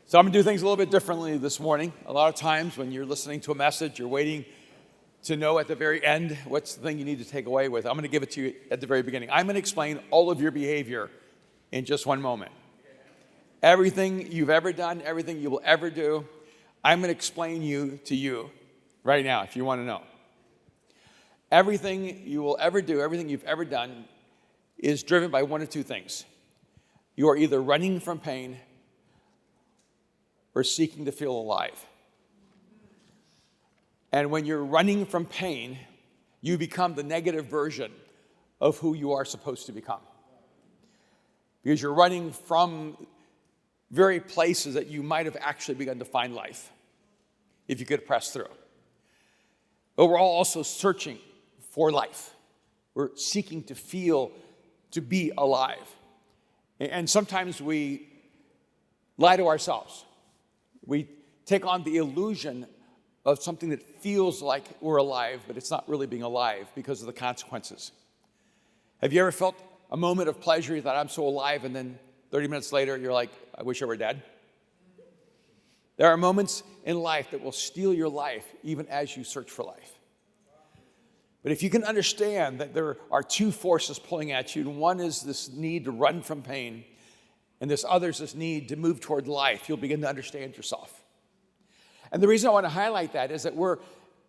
So I'm going to do things a little bit differently this morning. A lot of times when you're listening to a message, you're waiting to know at the very end what's the thing you need to take away with. I'm going to give it to you at the very beginning. I'm going to explain all of your behavior in just one moment. Everything you've ever done, everything you will ever do, I'm going to explain to you right now if you want to know. Everything you will ever do, everything you've ever done is driven by one of two things. You are either running from pain or seeking to feel alive. And when you're running from pain, you become the negative version of who you are supposed to become. Because you're running from very places that you might have actually begun to find life if you could press through. But we're all also searching for life. We're seeking to feel, to be alive. And sometimes we lie to ourselves. We take on the illusion of something that feels like we're alive, but it's not really being alive because of the consequences. Have you ever felt a moment of pleasure, you thought, I'm so alive, and then 30 minutes later, you're like, I wish I were dead? There are moments in life that will steal your life even as you search for life. But if you can understand that there are two forces pulling at you, and one is this need to run from pain, and this other is this need to move toward life, you'll begin to understand yourself. And the reason I want to highlight that is that we're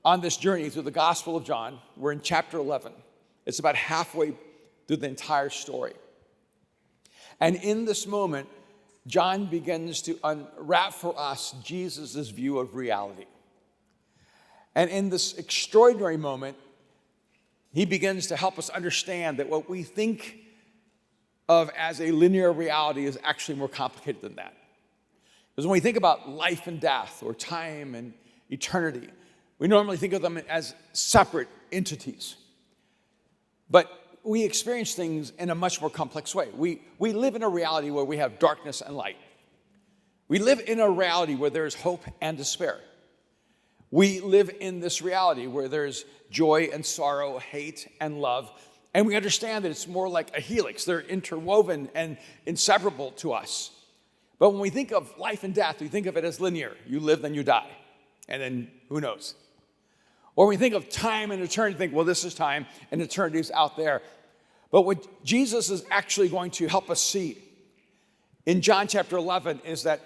on this journey through the Gospel of John. We're in chapter 11. It's about halfway through the entire story. And in this moment, John begins to unwrap for us Jesus' view of reality. And in this extraordinary moment, he begins to help us understand that what we think of as a linear reality is actually more complicated than that. Because when we think about life and death or time and eternity, we normally think of them as separate entities. But we experience things in a much more complex way. We live in a reality where we have darkness and light. We live in a reality where there's hope and despair. We live in this reality where there's joy and sorrow, hate and love. And we understand that it's more like a helix. They're interwoven and inseparable to us. But when we think of life and death, we think of it as linear. You live, then you die. And then who knows? Or when we think of time and eternity, think, well, this is time and eternity is out there. But what Jesus is actually going to help us see in John chapter 11 is that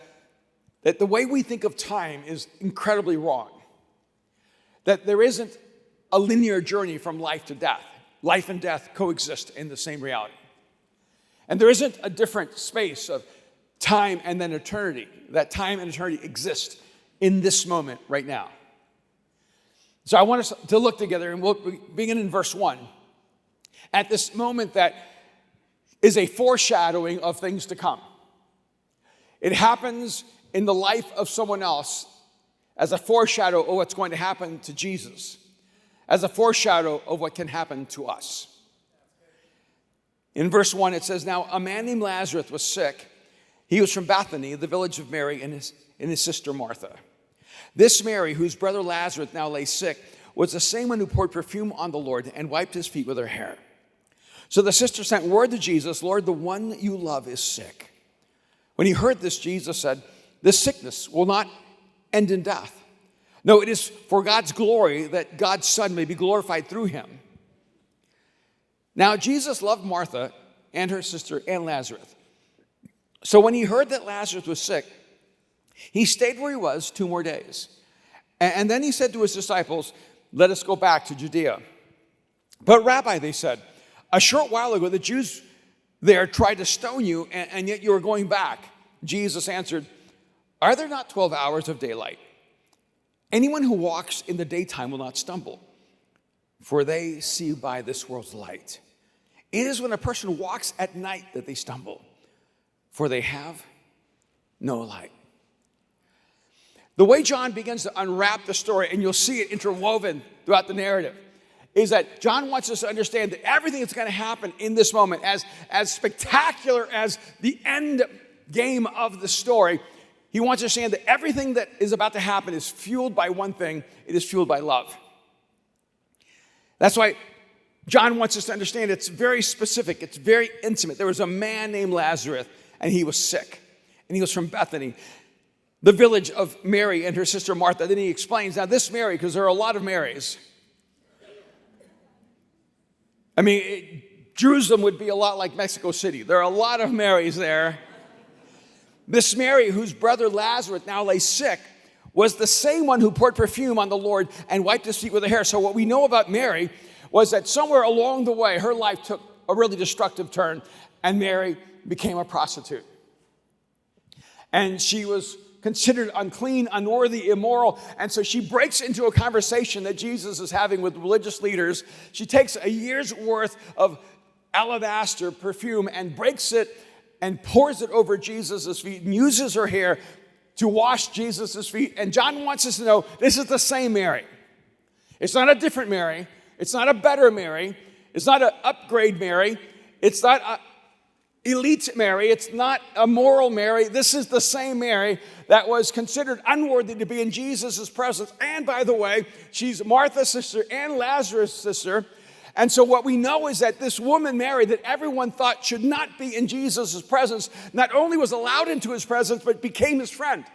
the way we think of time is incredibly wrong. That there isn't a linear journey from life to death. Life and death coexist in the same reality. And there isn't a different space of time and then eternity. That time and eternity exist in this moment right now. So I want us to look together, and we'll begin in verse 1. At this moment that is a foreshadowing of things to come. It happens in the life of someone else as a foreshadow of what's going to happen to Jesus, as a foreshadow of what can happen to us. In verse 1, it says, Now a man named Lazarus was sick. He was from Bethany, the village of Mary and his sister Martha. This Mary, whose brother Lazarus now lay sick, was the same one who poured perfume on the Lord and wiped his feet with her hair. So the sister sent word to Jesus, Lord, the one you love is sick. When he heard this, Jesus said, This sickness will not end in death. No, it is for God's glory that God's Son may be glorified through him. Now, Jesus loved Martha and her sister and Lazarus. So when he heard that Lazarus was sick, he stayed where he was 2 more days. And then he said to his disciples, Let us go back to Judea. But Rabbi, they said, a short while ago the Jews there tried to stone you, and yet you are going back. Jesus answered, Are there not 12 hours of daylight? Anyone who walks in the daytime will not stumble, for they see by this world's light. It is when a person walks at night that they stumble, for they have no light. The way John begins to unwrap the story, and you'll see it interwoven throughout the narrative, is that John wants us to understand that everything that's going to happen in this moment, as spectacular as the end game of the story, he wants us to understand that everything that is about to happen is fueled by one thing. It is fueled by love. That's why John wants us to understand it's very specific. It's very intimate. There was a man named Lazarus, and he was sick, and he was from Bethany. the village of Mary and her sister Martha. Then he explains, now this Mary, because there are a lot of Marys. I mean, Jerusalem would be a lot like Mexico City. There are a lot of Marys there. This Mary, whose brother Lazarus now lay sick, was the same one who poured perfume on the Lord and wiped his feet with her hair. So what we know about Mary was that somewhere along the way, her life took a really destructive turn, and Mary became a prostitute. And she was considered unclean, unworthy, immoral. And so she breaks into a conversation that Jesus is having with religious leaders. She takes a year's worth of alabaster perfume and breaks it and pours it over Jesus' feet and uses her hair to wash Jesus' feet. And John wants us to know this is the same Mary. It's not a different Mary. It's not a better Mary. It's not an upgrade Mary. It's not an elite Mary. It's not a moral Mary. This is the same Mary that was considered unworthy to be in Jesus' presence. And by the way, she's Martha's sister and Lazarus' sister. And so what we know is that this woman, Mary, that everyone thought should not be in Jesus' presence, not only was allowed into his presence, but became his friend.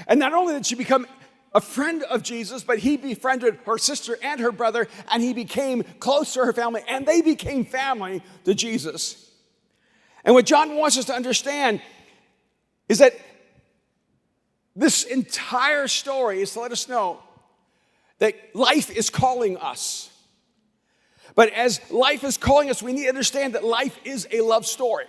And not only did she become a friend of Jesus, but he befriended her sister and her brother, and he became close to her family, and they became family to Jesus. And what John wants us to understand is that this entire story is to let us know that life is calling us. But as life is calling us, we need to understand that life is a love story.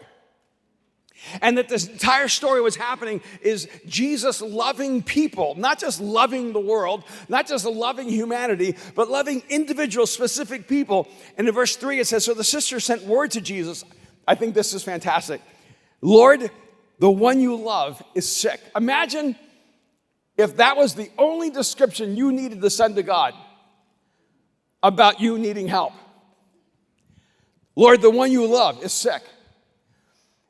And that this entire story, what's happening is Jesus loving people, not just loving the world, not just loving humanity, but loving individual specific people. And in verse 3 it says, so the sister sent word to Jesus. I think this is fantastic. Lord, the one you love is sick. Imagine if that was the only description you needed to send to God about you needing help. Lord, the one you love is sick.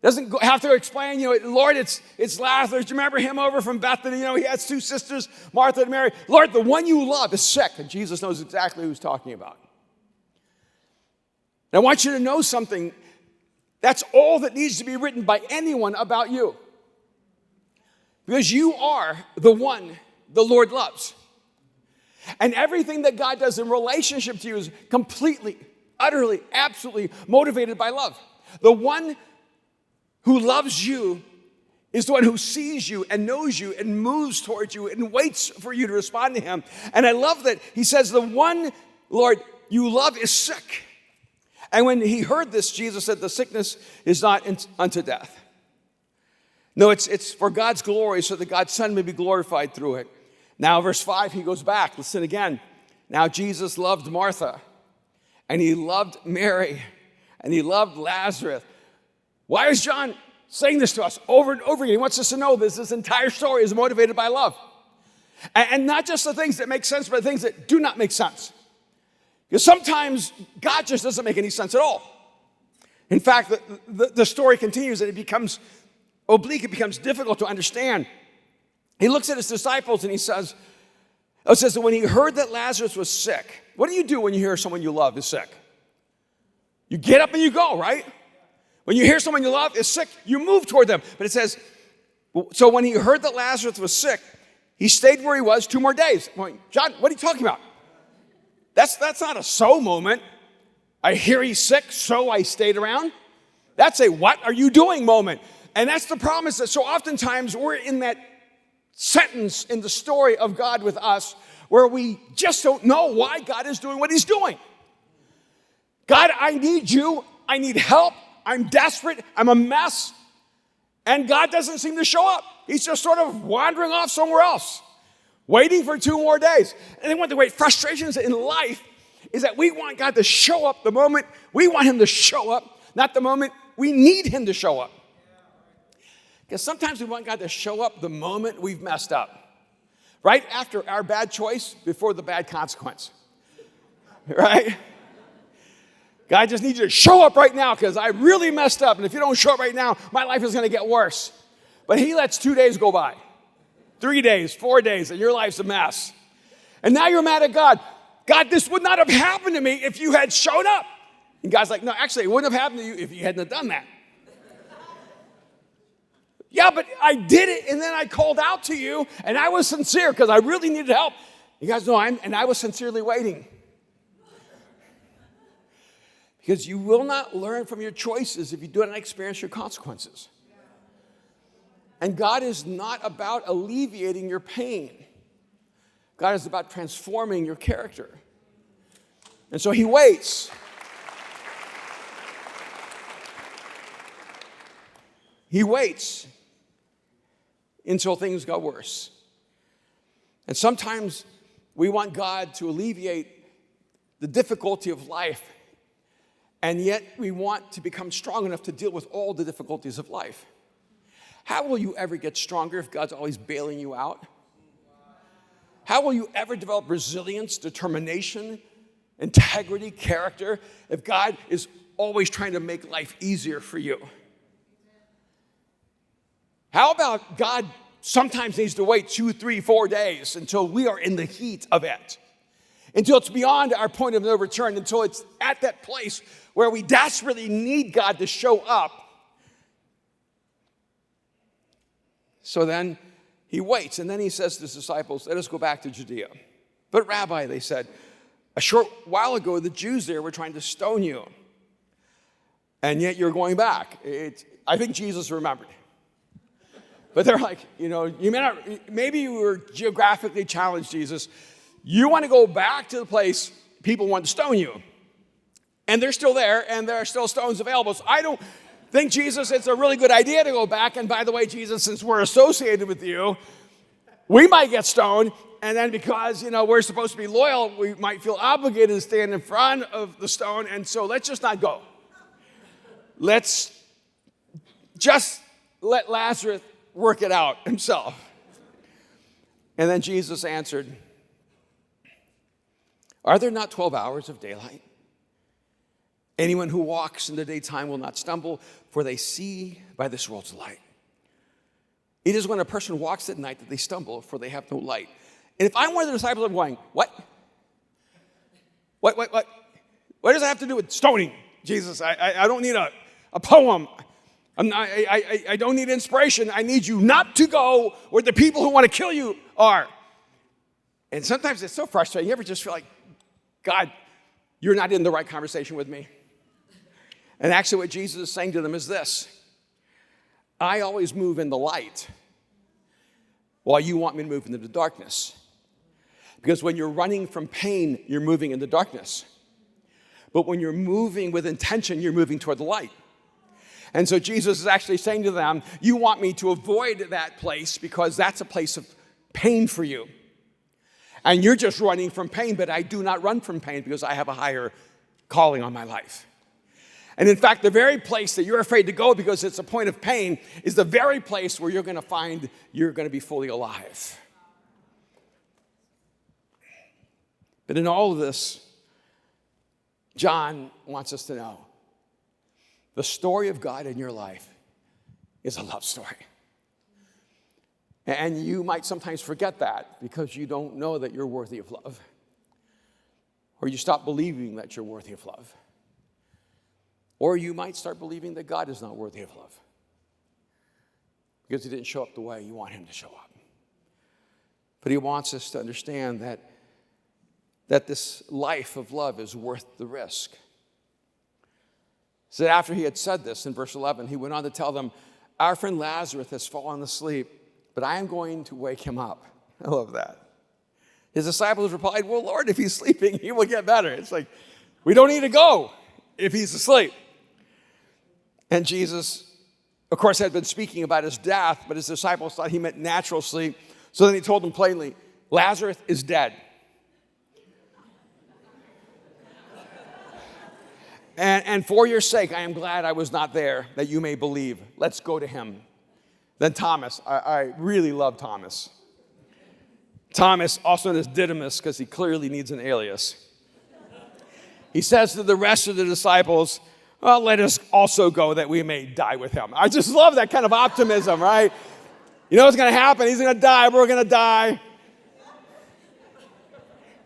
Doesn't have to explain, Lord, it's Lazarus. Do you remember him over from Bethany? He has two sisters, Martha and Mary. Lord, the one you love is sick. And Jesus knows exactly who he's talking about. And I want you to know something. That's all that needs to be written by anyone about you. Because you are the one the Lord loves. And everything that God does in relationship to you is completely, utterly, absolutely motivated by love. The one who loves you is the one who sees you and knows you and moves towards you and waits for you to respond to him. And I love that he says, the one, Lord, you love is sick. And when he heard this, Jesus said, the sickness is not unto death. No, it's for God's glory, so that God's Son may be glorified through it. Now, verse 5, he goes back. Listen again. Now, Jesus loved Martha, and he loved Mary, and he loved Lazarus. Why is John saying this to us over and over again? He wants us to know this entire story is motivated by love. And not just the things that make sense, but the things that do not make sense. Because sometimes God just doesn't make any sense at all. In fact, the story continues and it becomes oblique, it becomes difficult to understand. He looks at his disciples and he says, it says that when he heard that Lazarus was sick, what do you do when you hear someone you love is sick? You get up and you go, right? When you hear someone you love is sick, you move toward them. But it says, so when he heard that Lazarus was sick, he stayed where he was 2 more days. I'm going, John, what are you talking about? That's not a so moment. I hear he's sick, so I stayed around. That's a what are you doing moment. And that's the problem, is that so oftentimes we're in that sentence in the story of God with us where we just don't know why God is doing what he's doing. God, I need you. I need help. I'm desperate. I'm a mess. And God doesn't seem to show up. He's just sort of wandering off somewhere else, waiting for 2 more days. And then one of the great frustrations in life is that we want God to show up the moment we want him to show up, not the moment we need him to show up. Because sometimes we want God to show up the moment we've messed up. Right after our bad choice, before the bad consequence. Right? God, I just need you to show up right now because I really messed up. And if you don't show up right now, my life is going to get worse. But he lets 2 days go by, 3 days, 4 days, and your life's a mess. And now you're mad at God. God, this would not have happened to me if you had showed up. And God's like, no, actually, it wouldn't have happened to you if you hadn't have done that. Yeah, but I did it, and then I called out to you, and I was sincere because I really needed help. You guys know I was sincerely waiting. Because you will not learn from your choices if you do not experience your consequences. And God is not about alleviating your pain. God is about transforming your character. And so he waits. He waits until things go worse. And sometimes we want God to alleviate the difficulty of life, and yet we want to become strong enough to deal with all the difficulties of life. How will you ever get stronger if God's always bailing you out? How will you ever develop resilience, determination, integrity, character, if God is always trying to make life easier for you? How about God sometimes needs to wait 2, 3, 4 days until we are in the heat of it, until it's beyond our point of no return, until it's at that place where we desperately need God to show up. So then he waits, and then he says to his disciples, let us go back to Judea. But Rabbi, they said, a short while ago the Jews there were trying to stone you, and yet you're going back. I think Jesus remembered. But they're like, you may not, maybe you were geographically challenged, Jesus. You want to go back to the place people want to stone you. And they're still there, and there are still stones available. So I don't think, Jesus, it's a really good idea to go back. And by the way, Jesus, since we're associated with you, we might get stoned. And then because, we're supposed to be loyal, we might feel obligated to stand in front of the stone. And so let's just not go. Let's just let Lazarus work it out himself. And then Jesus answered, are there not 12 hours of daylight? Anyone who walks in the daytime will not stumble, for they see by this world's light. It is when a person walks at night that they stumble, for they have no light. And if I'm one of the disciples, I'm going, what? What does that have to do with stoning, Jesus? I don't need a poem. I don't need inspiration. I need you not to go where the people who want to kill you are. And sometimes it's so frustrating. You ever just feel like, God, you're not in the right conversation with me? And actually what Jesus is saying to them is this: I always move in the light while you want me to move into the darkness. Because when you're running from pain, you're moving in the darkness. But when you're moving with intention, you're moving toward the light. And so Jesus is actually saying to them, you want me to avoid that place because that's a place of pain for you. And you're just running from pain, but I do not run from pain because I have a higher calling on my life. And in fact, the very place that you're afraid to go because it's a point of pain is the very place where you're going to find you're going to be fully alive. But in all of this, John wants us to know the story of God in your life is a love story. And you might sometimes forget that because you don't know that you're worthy of love. Or you stop believing that you're worthy of love. Or you might start believing that God is not worthy of love because he didn't show up the way you want him to show up. But he wants us to understand that this life of love is worth the risk. So after he had said this in verse 11, he went on to tell them, our friend Lazarus has fallen asleep, but I am going to wake him up. I love that. His disciples replied, well, Lord, if he's sleeping, he will get better. It's like, we don't need to go if he's asleep. And Jesus, of course, had been speaking about his death, but his disciples thought he meant natural sleep. So then he told them plainly, Lazarus is dead. And for your sake, I am glad I was not there, that you may believe. Let's go to him. Then Thomas, I really love Thomas. Thomas, also known as Didymus, because he clearly needs an alias. He says to the rest of the disciples, well, let us also go that we may die with him. I just love that kind of optimism, right? You know what's going to happen? He's going to die. We're going to die.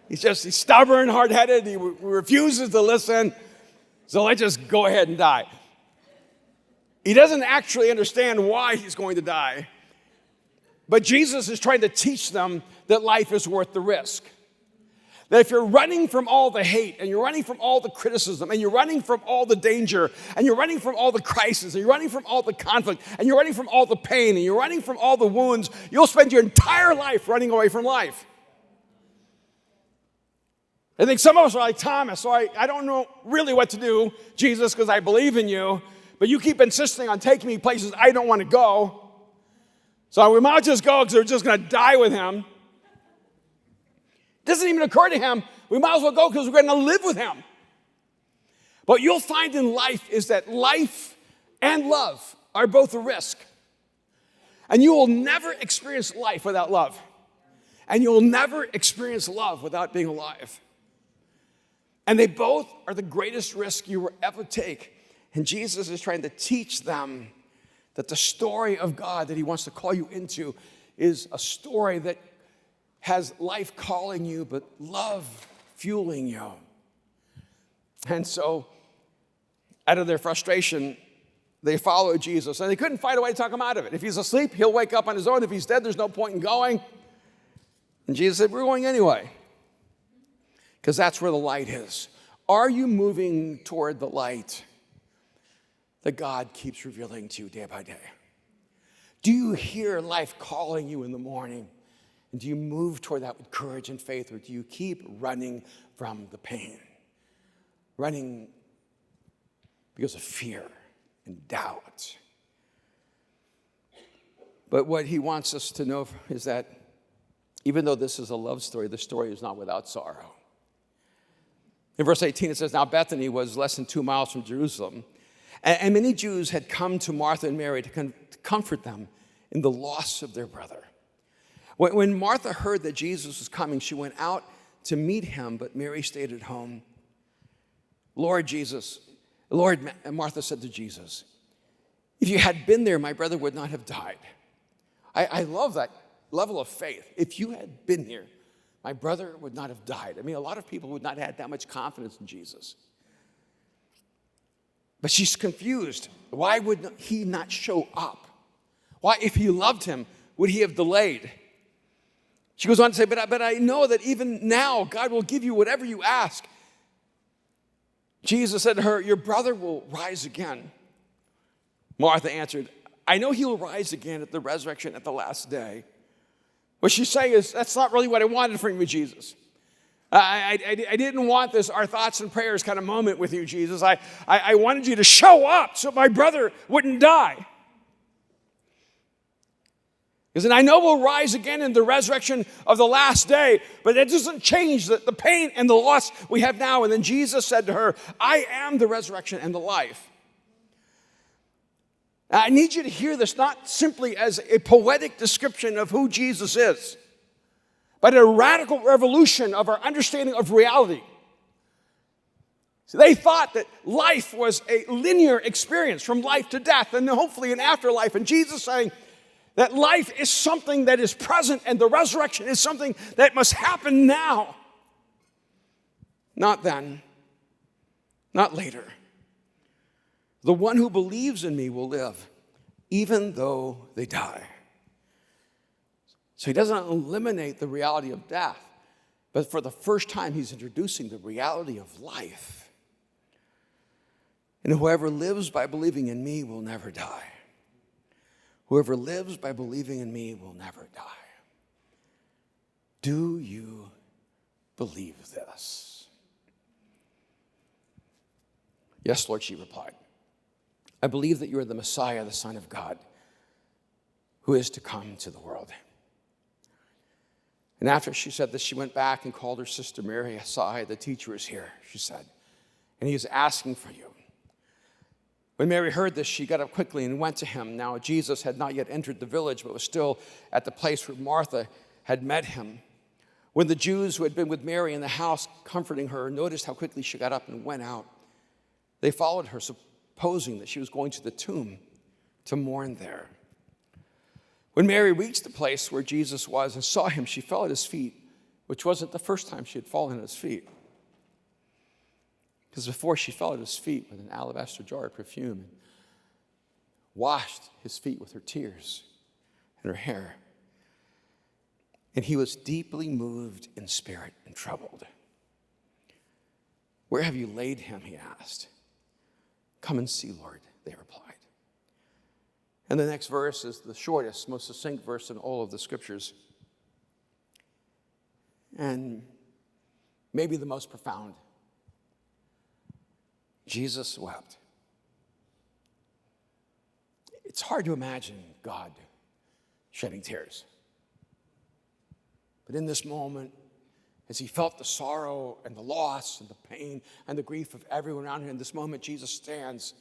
He's stubborn, hard-headed. He refuses to listen. So let's just go ahead and die. He doesn't actually understand why he's going to die. But Jesus is trying to teach them that life is worth the risk. That if you're running from all the hate, and you're running from all the criticism, and you're running from all the danger, and you're running from all the crisis, and you're running from all the conflict, and you're running from all the pain, and you're running from all the wounds, you'll spend your entire life running away from life. I think some of us are like Thomas, so I don't know really what to do, Jesus, because I believe in you, but you keep insisting on taking me places I don't want to go. So we might just go because we're just going to die with him. It doesn't even occur to him, we might as well go because we're going to live with him. What you'll find in life is that life and love are both a risk. And you will never experience life without love. And you'll never experience love without being alive. And they both are the greatest risk you will ever take. And Jesus is trying to teach them that the story of God that he wants to call you into is a story that has life calling you, but love fueling you. And so, out of their frustration, they followed Jesus. And they couldn't find a way to talk him out of it. If he's asleep, he'll wake up on his own. If he's dead, there's no point in going. And Jesus said, we're going anyway. Because that's where the light is. Are you moving toward the light that God keeps revealing to you day by day? Do you hear life calling you in the morning? And do you move toward that with courage and faith, or do you keep running from the pain? Running because of fear and doubt. But what he wants us to know is that even though this is a love story, the story is not without sorrow. In verse 18, it says, now Bethany was less than 2 miles from Jerusalem, and many Jews had come to Martha and Mary to comfort them in the loss of their brother. When Martha heard that Jesus was coming, she went out to meet him, but Mary stayed at home. Martha said to Jesus, if you had been there, my brother would not have died. I love that level of faith. If you had been here, my brother would not have died. I mean, a lot of people would not have had that much confidence in Jesus. But she's confused. Why would he not show up? Why, if he loved him, would he have delayed? She goes on to say, but I know that even now God will give you whatever you ask. Jesus said to her, your brother will rise again. Martha answered, I know he will rise again at the resurrection at the last day. What she's saying is, that's not really what I wanted from you, Jesus. I didn't want this our thoughts and prayers kind of moment with you, Jesus. I wanted you to show up so my brother wouldn't die. Because I know we'll rise again in the resurrection of the last day, but that doesn't change the pain and the loss we have now. And then Jesus said to her, I am the resurrection and the life. I need you to hear this not simply as a poetic description of who Jesus is, but a radical revolution of our understanding of reality. So they thought that life was a linear experience from life to death and hopefully an afterlife. And Jesus saying that life is something that is present and the resurrection is something that must happen now. Not then, not later. The one who believes in me will live, even though they die. So he doesn't eliminate the reality of death, but for the first time, he's introducing the reality of life. And whoever lives by believing in me will never die. Whoever lives by believing in me will never die. Do you believe this? Yes, Lord, she replied. I believe that you are the Messiah, the Son of God, who is to come to the world. And after she said this, she went back and called her sister Mary aside. The teacher is here, she said, and he is asking for you. When Mary heard this, she got up quickly and went to him. Now, Jesus had not yet entered the village, but was still at the place where Martha had met him. When the Jews who had been with Mary in the house comforting her noticed how quickly she got up and went out, they followed her, supposing that she was going to the tomb to mourn there. When Mary reached the place where Jesus was and saw him, she fell at his feet, which wasn't the first time she had fallen at his feet. Because before she fell at his feet with an alabaster jar of perfume, washed his feet with her tears and her hair. And he was deeply moved in spirit and troubled. Where have you laid him, he asked. Come and see, Lord, they replied. And the next verse is the shortest, most succinct verse in all of the scriptures. And maybe the most profound. Jesus wept. It's hard to imagine God shedding tears. But in this moment, as he felt the sorrow and the loss and the pain and the grief of everyone around him, in this moment, Jesus stands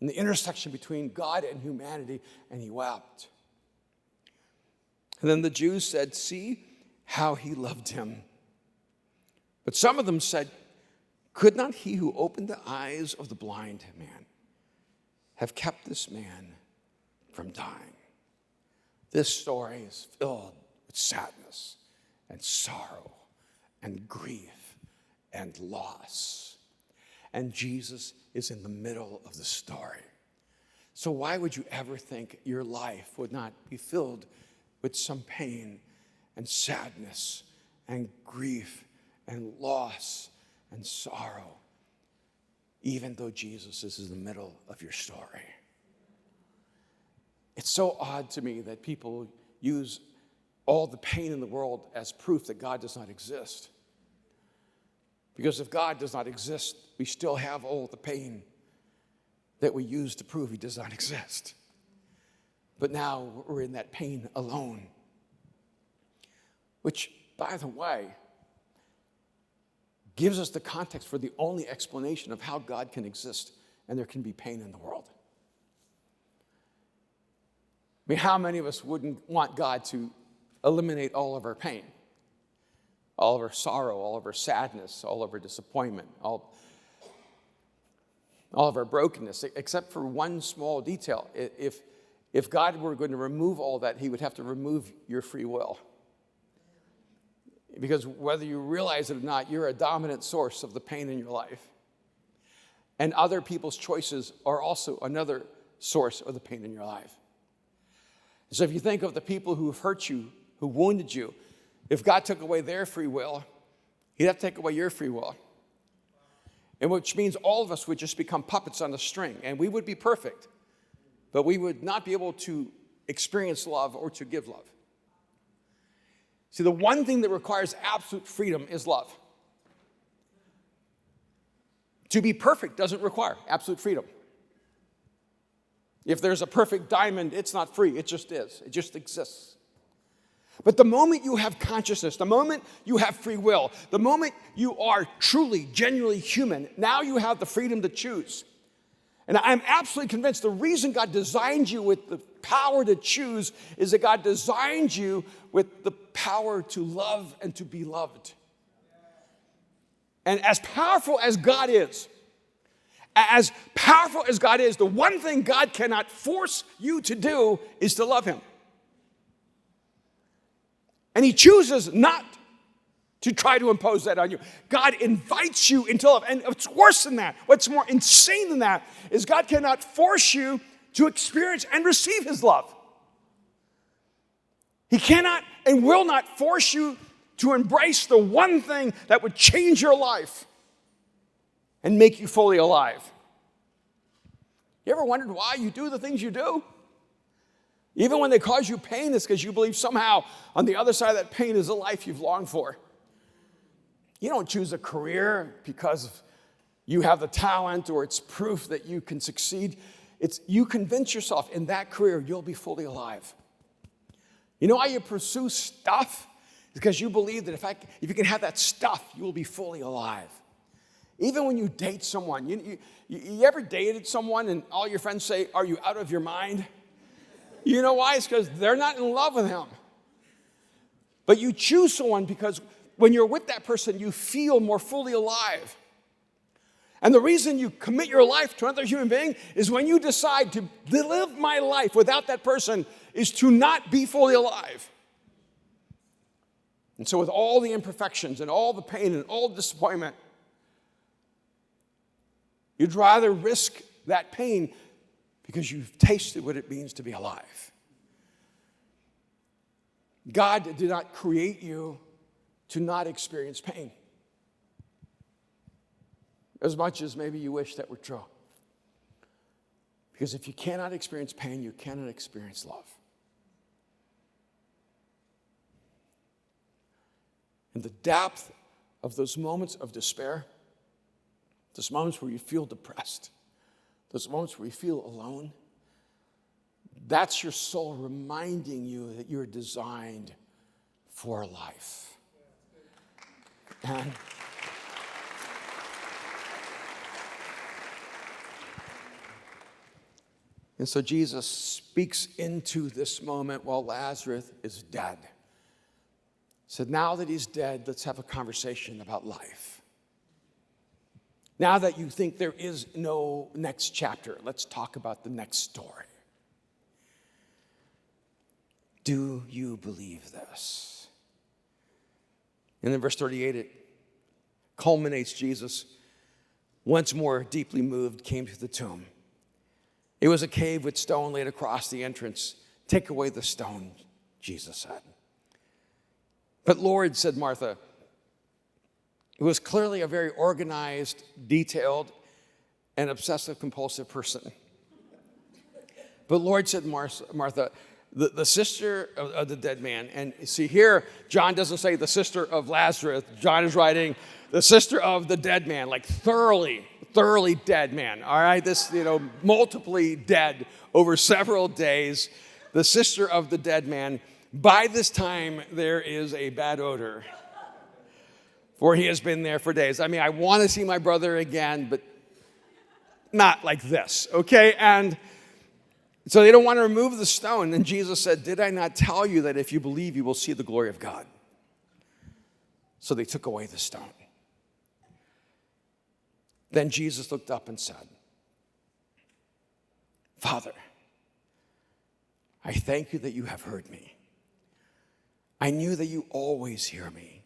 in the intersection between God and humanity, and he wept. And then the Jews said, see how he loved him. But some of them said, could not he who opened the eyes of the blind man have kept this man from dying? This story is filled with sadness and sorrow and grief and loss. And Jesus is in the middle of the story. So why would you ever think your life would not be filled with some pain and sadness and grief and loss and sorrow, even though Jesus is in the middle of your story? It's so odd to me that people use all the pain in the world as proof that God does not exist. Because if God does not exist, we still have all the pain that we use to prove he does not exist. But now we're in that pain alone. Which, by the way, gives us the context for the only explanation of how God can exist and there can be pain in the world. I mean, how many of us wouldn't want God to eliminate all of our pain, all of our sorrow, all of our sadness, all of our disappointment, all of our brokenness, except for one small detail. If God were going to remove all that, he would have to remove your free will. Because whether you realize it or not, you're a dominant source of the pain in your life. And other people's choices are also another source of the pain in your life. So if you think of the people who have hurt you, who wounded you, if God took away their free will, he'd have to take away your free will. And which means all of us would just become puppets on a string, and we would be perfect, but we would not be able to experience love or to give love. See, the one thing that requires absolute freedom is love. To be perfect doesn't require absolute freedom. If there's a perfect diamond, it's not free. It just is. It just exists. But the moment you have consciousness, the moment you have free will, the moment you are truly, genuinely human, now you have the freedom to choose. And I'm absolutely convinced the reason God designed you with the power to choose is that God designed you with the power to love and to be loved. And as powerful as God is, the one thing God cannot force you to do is to love him. And he chooses not to try to impose that on you. God invites you into love. And what's worse than that, what's more insane than that, is God cannot force you to experience and receive his love. He cannot and will not force you to embrace the one thing that would change your life and make you fully alive. You ever wondered why you do the things you do? Even when they cause you pain, it's because you believe somehow on the other side of that pain is a life you've longed for. You don't choose a career because you have the talent or it's proof that you can succeed. It's you convince yourself in that career you'll be fully alive. You know why you pursue stuff? It's because you believe that if you can have that stuff, you will be fully alive. Even when you date someone, you ever dated someone and all your friends say, "Are you out of your mind?" You know why? It's because they're not in love with him. But you choose someone because when you're with that person, you feel more fully alive. And the reason you commit your life to another human being is when you decide to live my life without that person is to not be fully alive. And so with all the imperfections and all the pain and all the disappointment, you'd rather risk that pain because you've tasted what it means to be alive. God did not create you to not experience pain, as much as maybe you wish that were true. Because if you cannot experience pain, you cannot experience love. In the depth of those moments of despair, those moments where you feel depressed, those moments where you feel alone, that's your soul reminding you that you're designed for life. And so Jesus speaks into this moment while Lazarus is dead. He said, now that he's dead, let's have a conversation about life. Now that you think there is no next chapter, let's talk about the next story. Do you believe this? And in verse 38, it culminates. Jesus, once more deeply moved, came to the tomb. It was a cave with stone laid across the entrance. Take away the stone, Jesus said. But Lord, said Martha, who was clearly a very organized, detailed, and obsessive-compulsive person. But Lord, said Martha, the sister of the dead man. And see here, John doesn't say the sister of Lazarus. John is writing the sister of the dead man, like thoroughly dead man. All right, this, multiply dead over several days. The sister of the dead man. By this time, there is a bad odor, for he has been there for days. I mean, I want to see my brother again, but not like this, okay? And so they don't want to remove the stone. And Jesus said, did I not tell you that if you believe, you will see the glory of God? So they took away the stone. Then Jesus looked up and said, Father, I thank you that you have heard me. I knew that you always hear me.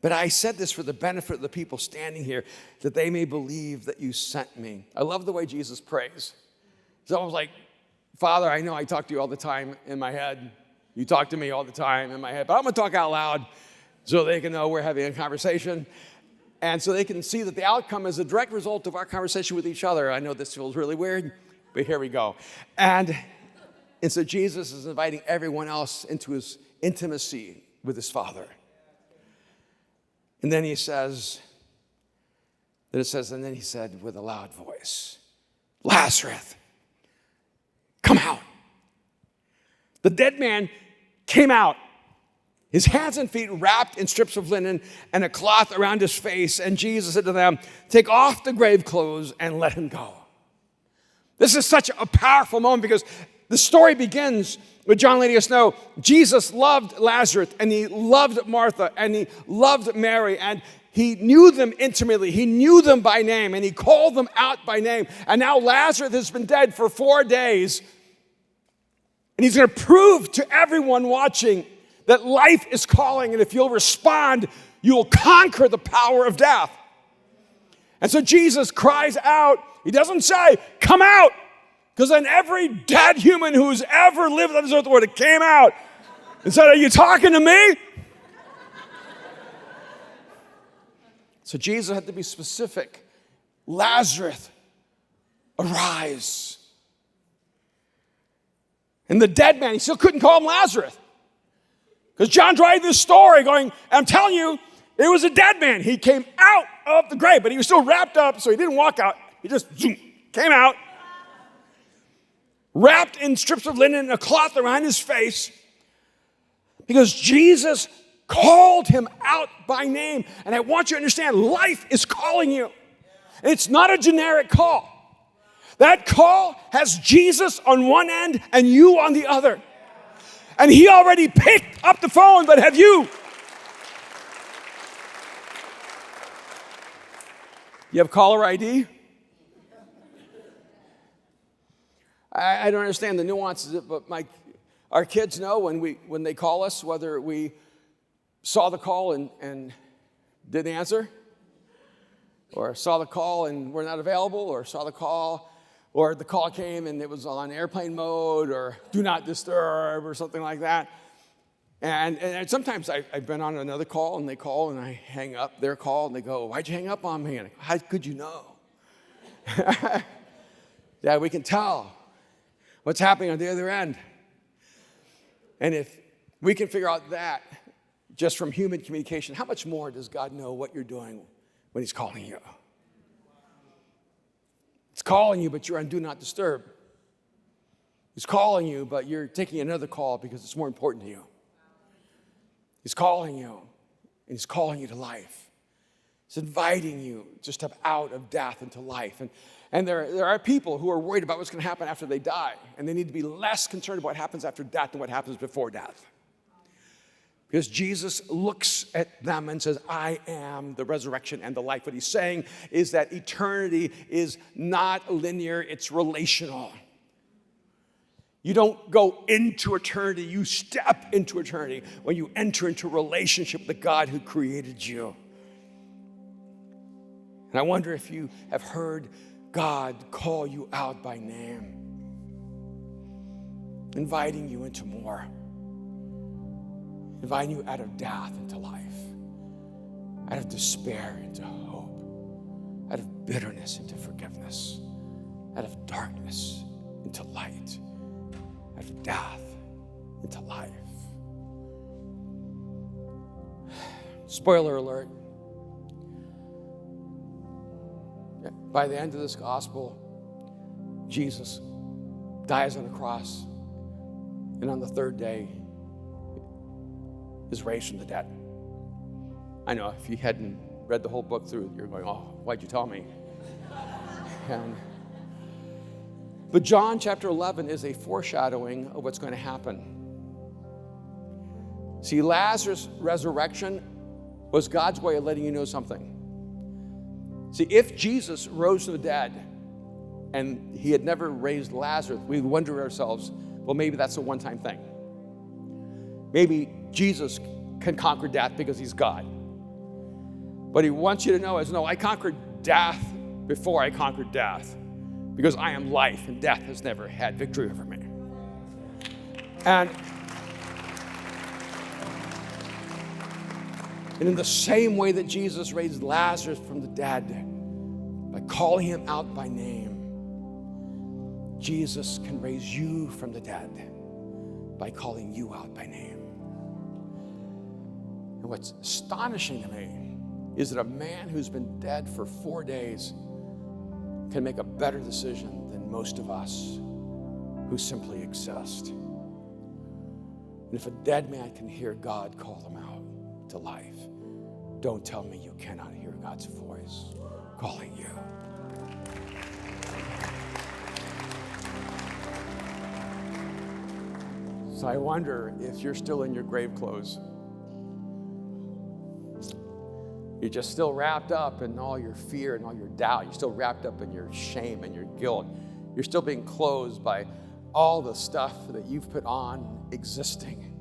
But I said this for the benefit of the people standing here, that they may believe that you sent me. I love the way Jesus prays. It's almost like, Father, I know I talk to you all the time in my head. You talk to me all the time in my head. But I'm going to talk out loud so they can know we're having a conversation. And so they can see that the outcome is a direct result of our conversation with each other. I know this feels really weird, but here we go. And so Jesus is inviting everyone else into his intimacy with his Father. And then he says, and then he said with a loud voice, Lazarus, come out. The dead man came out, his hands and feet wrapped in strips of linen and a cloth around his face. And Jesus said to them, take off the grave clothes and let him go. This is such a powerful moment because the story begins with John letting us know Jesus loved Lazarus and he loved Martha and he loved Mary and he knew them intimately. He knew them by name and he called them out by name. And now Lazarus has been dead for 4 days. And he's going to prove to everyone watching that life is calling. And if you'll respond, you'll conquer the power of death. And so Jesus cries out. He doesn't say, come out. Because then every dead human who's ever lived on this earth would have came out and said, are you talking to me? So Jesus had to be specific. Lazarus, arise. And the dead man, he still couldn't call him Lazarus. Because John's writing this story going, I'm telling you, it was a dead man. He came out of the grave, but he was still wrapped up, so he didn't walk out. He just came out. Wrapped in strips of linen and a cloth around his face, because Jesus called him out by name. And I want you to understand, life is calling you. And it's not a generic call. That call has Jesus on one end and you on the other. And he already picked up the phone, but have you? You have caller ID? I don't understand the nuances, but our kids know when they call us whether we saw the call and didn't answer, or saw the call and we're not available, or saw the call or the call came and it was on airplane mode or do not disturb or something like that. And sometimes I've been on another call and they call and I hang up their call and they go, "Why'd you hang up on me?" And I go, "How could you know?" Yeah, we can tell what's happening on the other end. And if we can figure out that just from human communication, how much more does God know what you're doing when he's calling you? He's calling you, but you're on do not disturb. He's calling you, but you're taking another call because it's more important to you. He's calling you, and he's calling you to life. He's inviting you to step out of death into life. And there are people who are worried about what's going to happen after they die, and they need to be less concerned about what happens after death than what happens before death. Because Jesus looks at them and says, "I am the resurrection and the life." What he's saying is that eternity is not linear, it's relational. You don't go into eternity, you step into eternity when you enter into a relationship with the God who created you. And I wonder if you have heard God call you out by name, inviting you into more, inviting you out of death into life, out of despair into hope, out of bitterness into forgiveness, out of darkness into light, out of death into life. Spoiler alert. By the end of this gospel, Jesus dies on a cross, and on the third day is raised from the dead. I know if you hadn't read the whole book through, you're going, "Oh, why'd you tell me?" But John chapter 11 is a foreshadowing of what's going to happen. See, Lazarus' resurrection was God's way of letting you know something. See, if Jesus rose from the dead and he had never raised Lazarus, we wonder ourselves, well, maybe that's a one-time thing. Maybe Jesus can conquer death because he's God. What he wants you to know is, no, I conquered death before I conquered death, because I am life and death has never had victory over me. And in the same way that Jesus raised Lazarus from the dead, by calling him out by name, Jesus can raise you from the dead by calling you out by name. And what's astonishing to me is that a man who's been dead for 4 days can make a better decision than most of us who simply exist. And if a dead man can hear God call them out to life, don't tell me you cannot hear God's voice calling you. So I wonder if you're still in your grave clothes. You're just still wrapped up in all your fear and all your doubt. You're still wrapped up in your shame and your guilt. You're still being clothed by all the stuff that you've put on existing.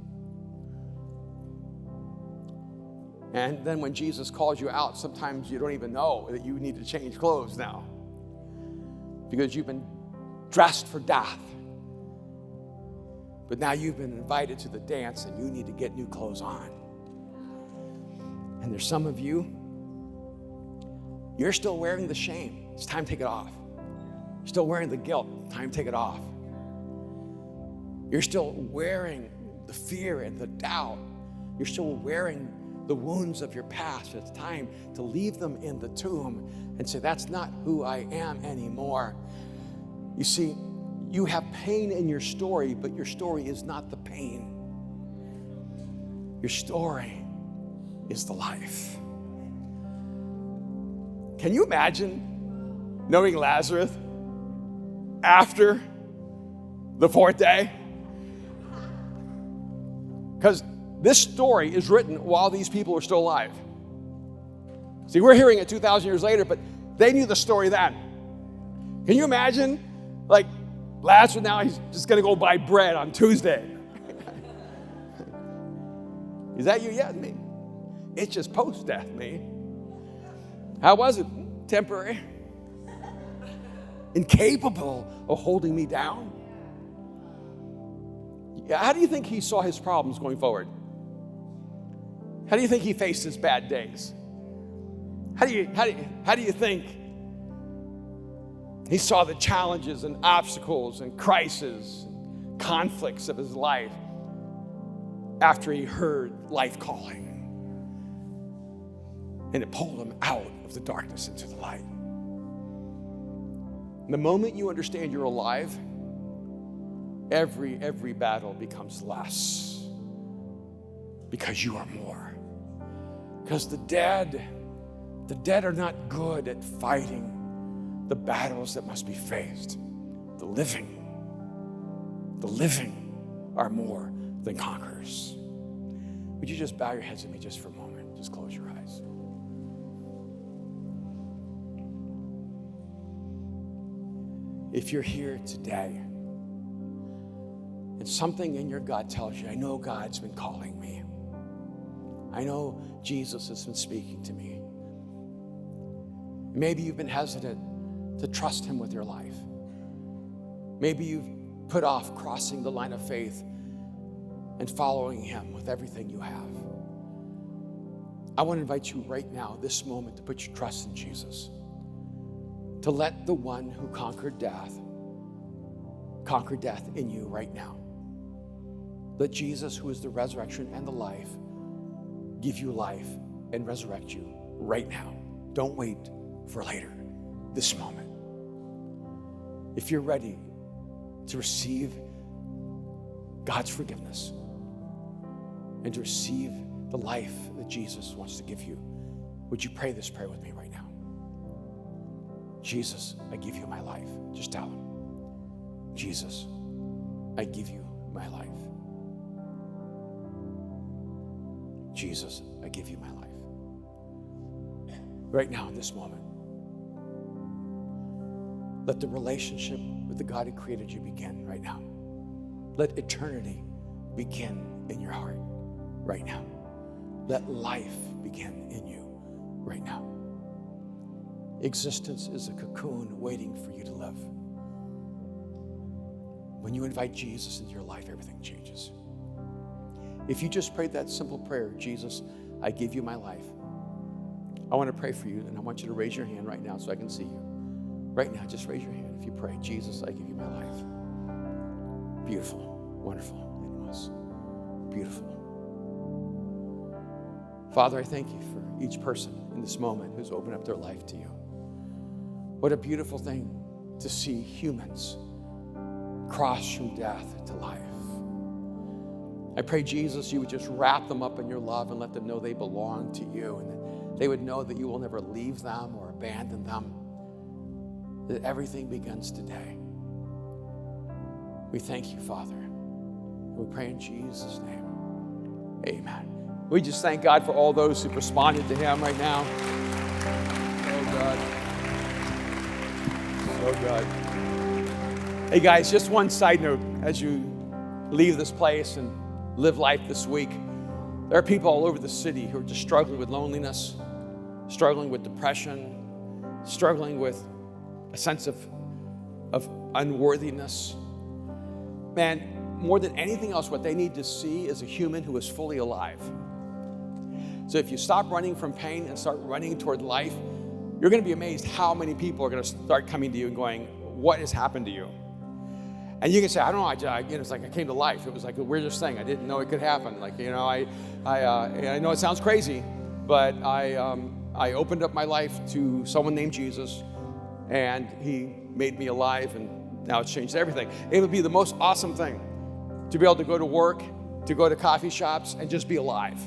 And then when Jesus calls you out, sometimes you don't even know that you need to change clothes now, because you've been dressed for death. But now you've been invited to the dance and you need to get new clothes on. And there's some of you, you're still wearing the shame. It's time to take it off. You're still wearing the guilt. Time to take it off. You're still wearing the fear and the doubt. You're still wearing the wounds of your past. It's time to leave them in the tomb and say, that's not who I am anymore. You see, you have pain in your story, but your story is not the pain. Your story is the life. Can you imagine knowing Lazarus after the fourth day? Because this story is written while these people are still alive. See, we're hearing it 2,000 years later, but they knew the story then. Can you imagine, like, Lazarus now, he's just going to go buy bread on Tuesday. Is that you? Yeah, me. It's just post-death, me. How was it? Temporary. incapable of holding me down. How do you think he saw his problems going forward? How do you think he faced his bad days? How do you think he saw the challenges and obstacles and crises and conflicts of his life after he heard life calling? And it pulled him out of the darkness into the light. The moment you understand you're alive, every battle becomes less, because you are more. Because the dead are not good at fighting the battles that must be faced. The living are more than conquerors. Would you just bow your heads at me just for a moment? Just close your eyes. If you're here today and something in your gut tells you, I know God's been calling me. I know Jesus has been speaking to me. Maybe you've been hesitant to trust him with your life. Maybe you've put off crossing the line of faith and following him with everything you have. I want to invite you right now, this moment, to put your trust in Jesus. To let the one who conquer death in you right now. Let Jesus, who is the resurrection and the life, give you life and resurrect you right now. Don't wait for later, this moment. If you're ready to receive God's forgiveness and to receive the life that Jesus wants to give you, would you pray this prayer with me right now? Jesus, I give you my life. Just tell him. Jesus, I give you my life. Jesus, I give you my life. Right now, in this moment, let the relationship with the God who created you begin right now. Let eternity begin in your heart right now. Let life begin in you right now. Existence is a cocoon waiting for you to live. When you invite Jesus into your life, everything changes. If you just prayed that simple prayer, Jesus, I give you my life, I want to pray for you, and I want you to raise your hand right now so I can see you. Right now, just raise your hand if you pray, Jesus, I give you my life. Beautiful, wonderful, it was beautiful. Father, I thank you for each person in this moment who's opened up their life to you. What a beautiful thing to see humans cross from death to life. I pray, Jesus, you would just wrap them up in your love and let them know they belong to you, and that they would know that you will never leave them or abandon them, that everything begins today. We thank you, Father. We pray in Jesus' name. Amen. We just thank God for all those who've responded to him right now. Oh, God. So good. Hey, guys, just one side note as you leave this place and live life this week. There are people all over the city who are just struggling with loneliness, struggling with depression, struggling with a sense of unworthiness. Man, more than anything else, what they need to see is a human who is fully alive. So if you stop running from pain and start running toward life, you're going to be amazed how many people are going to start coming to you and going, what has happened to you? And you can say, I don't know, it's like I came to life. It was like the weirdest thing. I didn't know it could happen. Like, I know it sounds crazy, but I opened up my life to someone named Jesus, and he made me alive, and now it's changed everything. It would be the most awesome thing to be able to go to work, to go to coffee shops, and just be alive.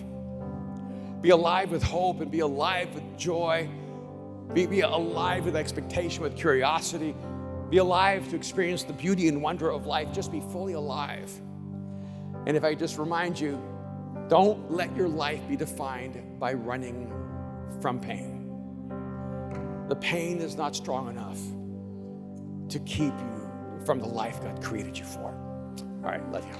Be alive with hope, and be alive with joy. Be alive with expectation, with curiosity. Be alive to experience the beauty and wonder of life. Just be fully alive. And if I just remind you, don't let your life be defined by running from pain. The pain is not strong enough to keep you from the life God created you for. All right, love you.